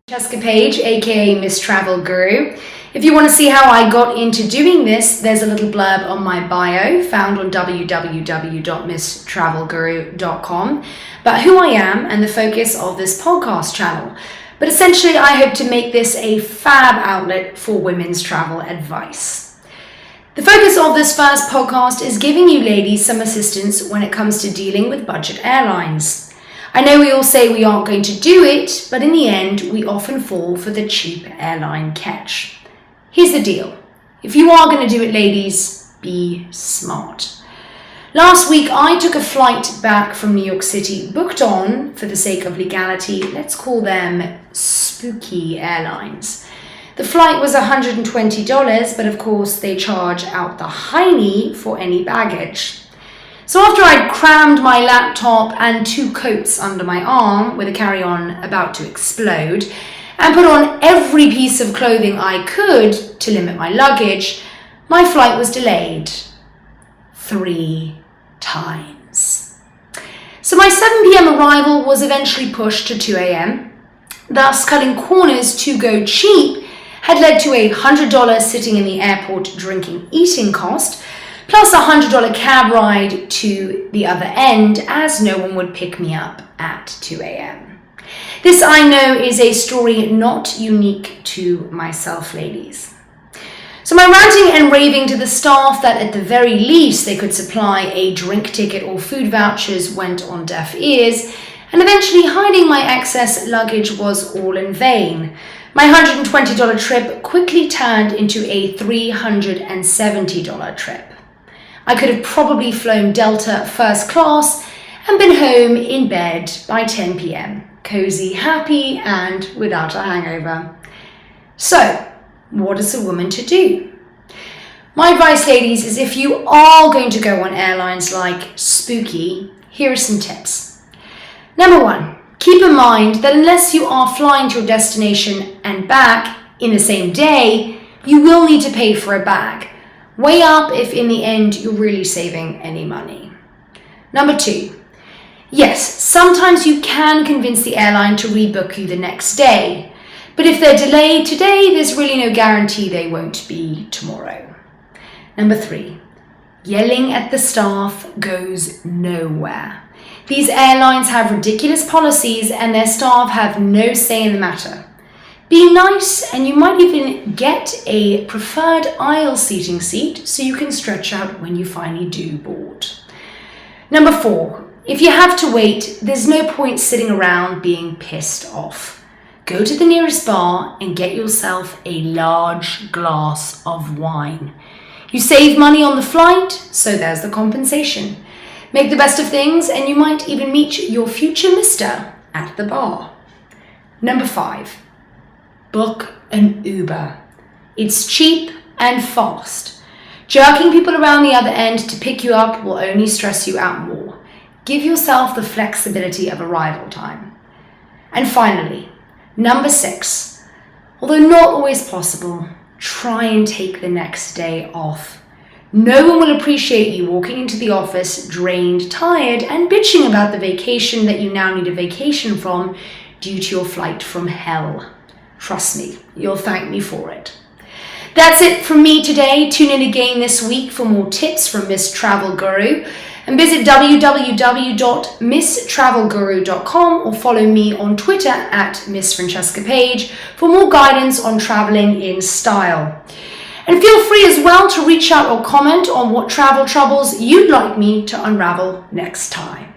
Jessica Page, aka Miss Travel Guru. If you want to see how I got into doing this, there's a little blurb on my bio found on www.misstravelguru.com about who I am and the focus of this podcast channel. But essentially, I hope to make this a fab outlet for women's travel advice. The focus of this first podcast is giving you ladies some assistance when it comes to dealing with budget airlines. I know we all say we aren't going to do it, but in the end, we often fall for the cheap airline catch. Here's the deal. If you are going to do it, ladies, be smart. Last week, I took a flight back from New York City, booked on, for the sake of legality, let's call them spooky airlines. The flight was $120, but of course, they charge out the hiney for any baggage. So after I'd crammed my laptop and 2 coats under my arm with a carry-on about to explode and put on every piece of clothing I could to limit my luggage, my flight was delayed 3 times. So my 7 p.m. arrival was eventually pushed to 2 a.m. Thus, cutting corners to go cheap had led to a $100 sitting in the airport drinking eating cost, plus a $100 cab ride to the other end, as no one would pick me up at 2 a.m. This, I know, is a story not unique to myself, ladies. So my ranting and raving to the staff that at the very least they could supply a drink ticket or food vouchers went on deaf ears, and eventually hiding my excess luggage was all in vain. My $120 trip quickly turned into a $370 trip. I could have probably flown Delta first class and been home in bed by 10 p.m. Cozy, happy, and without a hangover. So, what is a woman to do? My advice, ladies, is if you are going to go on airlines like Spooky, here are some tips. Number 1, keep in mind that unless you are flying to your destination and back in the same day, you will need to pay for a bag. Weigh up if in the end you're really saving any money. Number 2, yes, sometimes you can convince the airline to rebook you the next day, but if they're delayed today, there's really no guarantee they won't be tomorrow. Number 3, yelling at the staff goes nowhere. These airlines have ridiculous policies and their staff have no say in the matter. Be nice, and you might even get a preferred aisle seating seat so you can stretch out when you finally do board. Number 4, if you have to wait, there's no point sitting around being pissed off. Go to the nearest bar and get yourself a large glass of wine. You save money on the flight, so there's the compensation. Make the best of things, and you might even meet your future mister at the bar. Number 5, book an Uber. It's cheap and fast. Jerking people around the other end to pick you up will only stress you out more. Give yourself the flexibility of arrival time. And finally, number 6, although not always possible, try and take the next day off. No one will appreciate you walking into the office drained, tired, and bitching about the vacation that you now need a vacation from due to your flight from hell. Trust me, you'll thank me for it. That's it from me today. Tune in again this week for more tips from Miss Travel Guru, and visit www.misstravelguru.com or follow me on Twitter at Miss Francesca Page for more guidance on traveling in style. And feel free as well to reach out or comment on what travel troubles you'd like me to unravel next time.